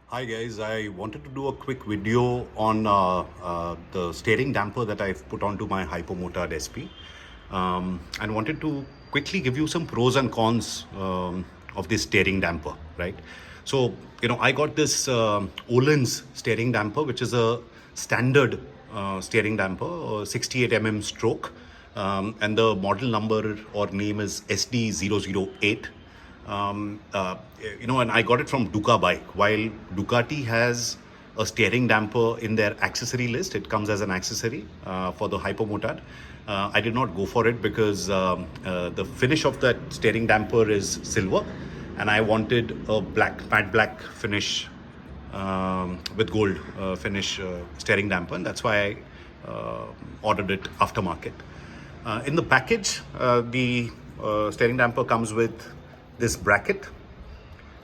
Hi guys, I wanted to do a quick video on the steering damper that I've put onto my Hypermotard SP, and wanted to quickly give you some pros and cons of this steering damper, right? So, I got this Ohlins steering damper, which is a standard steering damper, 68 stroke, and the model number or name is SD008. And I got it from Duca bike. While Ducati has a steering damper in their accessory list, it comes as an accessory for the Hypermotard. I did not go for it because the finish of that steering damper is silver, and I wanted a matte black finish with gold finish steering damper, and that's why I ordered it aftermarket. In the package, the steering damper comes with this bracket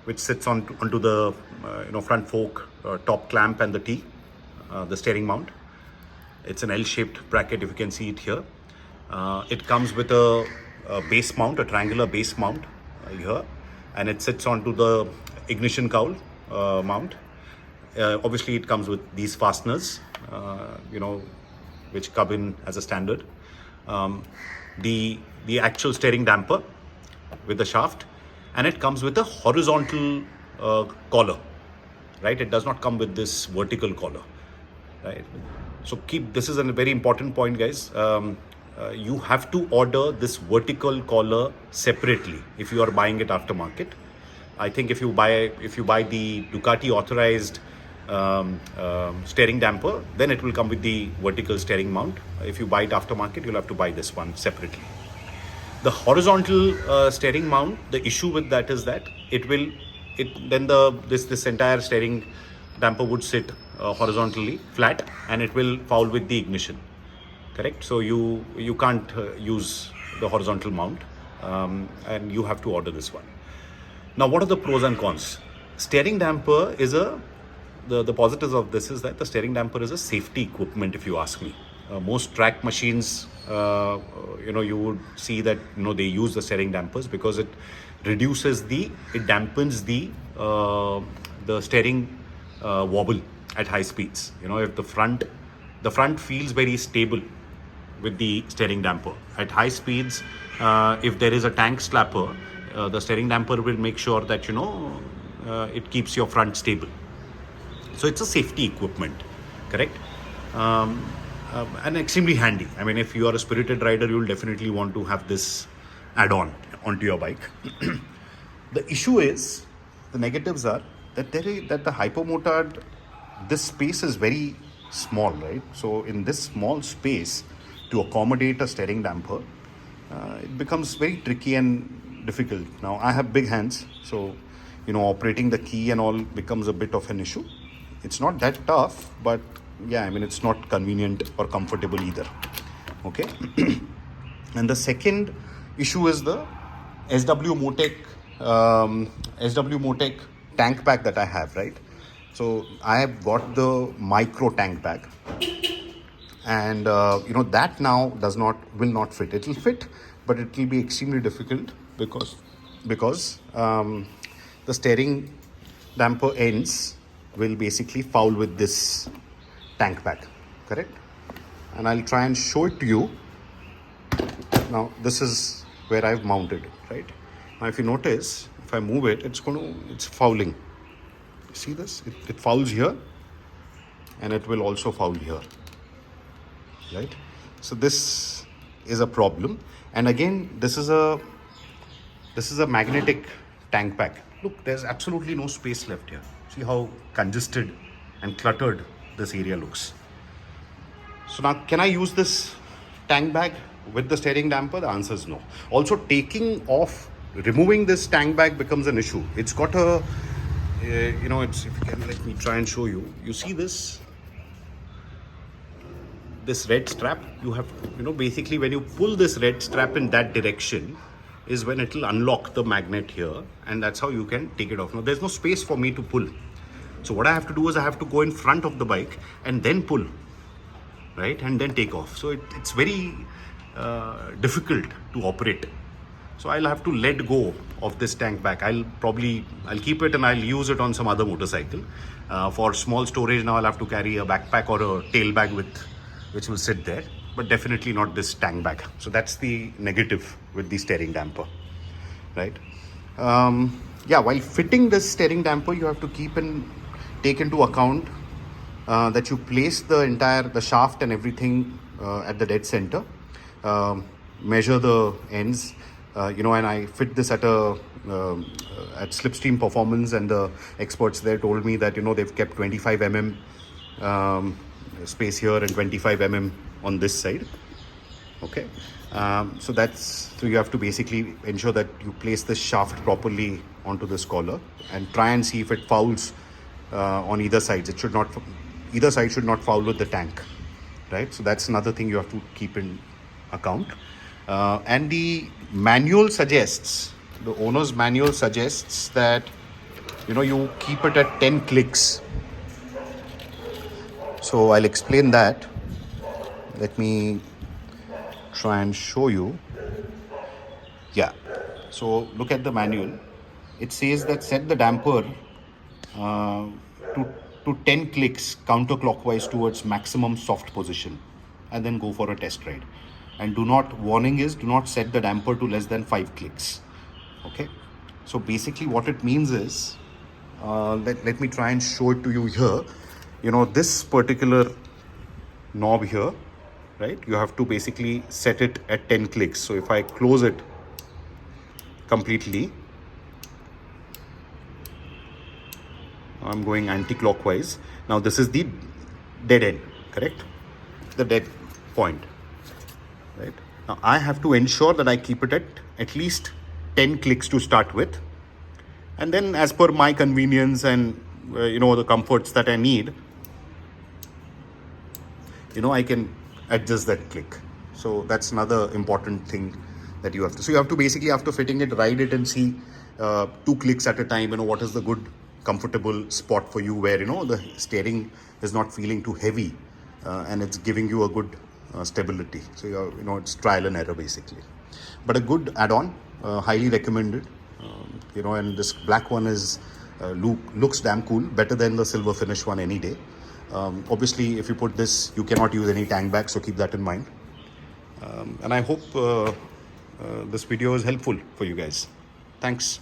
which sits onto the front fork, top clamp and the T, the steering mount. It's an L-shaped bracket if you can see it here. It comes with a base mount, a triangular base mount here, and it sits onto the ignition cowl mount. Obviously it comes with these fasteners, which come in as a standard. The actual steering damper with the shaft, and it comes with a horizontal collar, right? It does not come with this vertical collar, right? So this is a very important point, guys. You have to order this vertical collar separately if you are buying it aftermarket. I think if you buy the Ducati authorized steering damper, then it will come with the vertical steering mount. If you buy it aftermarket, you'll have to buy this one separately. The horizontal steering mount, the issue with that is that this entire steering damper would sit horizontally flat, and it will foul with the ignition. Correct? So you can't use the horizontal mount, and you have to order this one. Now, what are the pros and cons? Steering damper is the positives of this is that the steering damper is a safety equipment, if you ask me. Most track machines, you would see that they use the steering dampers because it dampens the steering wobble at high speeds. If the front feels very stable with the steering damper at high speeds, if there is a tank slapper, the steering damper will make sure that it keeps your front stable. So it's a safety equipment, correct? And extremely handy. I mean, if you are a spirited rider, you'll definitely want to have this add-on onto your bike. The issue is, the negatives are that the Hypermotard, this space is very small, right? So in this small space, to accommodate a steering damper, it becomes very tricky and difficult. Now, I have big hands, so operating the key and all becomes a bit of an issue. It's not that tough, but yeah, I mean, it's not convenient or comfortable either. Okay. And the second issue is the SW Motec tank pack that I have, right? So I have got the micro tank pack, and that now will not fit. It will fit, but it will be extremely difficult because the steering damper ends will basically foul with this tank pack, correct? And I'll try and show it to you. Now this is where I've mounted it, right? Now if you notice, if I move it, it's fouling. See this? It fouls here, and it will also foul here, right? So this is a problem. And again, this is a magnetic tank pack. Look, there's absolutely no space left here. See how congested and cluttered this area looks. So now, can I use this tank bag with the steering damper? The answer is no. Also, removing this tank bag becomes an issue. It's got if you can let me try and show you. You see this red strap? You have, basically when you pull this red strap in that direction is when it will unlock the magnet here, and that's how you can take it off. Now, there's no space for me to pull. So what I have to do is I have to go in front of the bike and then pull, right? And then take off. So it's very difficult to operate So I'll have to let go of this tank back. I'll keep it and I'll use it on some other motorcycle. For small storage now I'll have to carry a backpack or a tail bag which will sit there, but definitely not this tank bag. So that's the negative with the steering damper, right? Yeah, while fitting this steering damper, you have to take into account that you place the shaft and everything at the dead center. Measure the ends, and I fit this at Slipstream Performance, and the experts there told me that they've kept 25 mm space here and 25 mm on this side. Okay, so you have to basically ensure that you place the shaft properly onto this collar and try and see if it fouls on either side. Either side should not foul with the tank, right? So that's another thing you have to keep in account. And the owner's manual suggests that you keep it at 10 clicks. So I'll explain that. Let me try and show you. Yeah, so look at the manual. It says that set the damper to 10 clicks counterclockwise towards maximum soft position, and then go for a test ride. And warning is, do not set the damper to less than 5 clicks. Okay, so basically what it means is, let me try and show it to you here. This particular knob here, right, you have to basically set it at 10 clicks. So if I close it completely, I'm going anti-clockwise. Now this is the dead end, correct? The dead point, right? Now I have to ensure that I keep it at least 10 clicks to start with, and then as per my convenience and the comforts that I need, I can adjust that click. So that's another important thing that you have to. So you have to basically, after fitting it, ride it and see 2 clicks at a time. What is the good comfortable spot for you where the steering is not feeling too heavy and it's giving you a good stability. So it's trial and error basically, but a good add-on, highly recommended. And this black one looks damn cool, better than the silver finish one any day. Obviously, if you put this, you cannot use any tank back, so keep that in mind. And I hope this video is helpful for you guys. Thanks.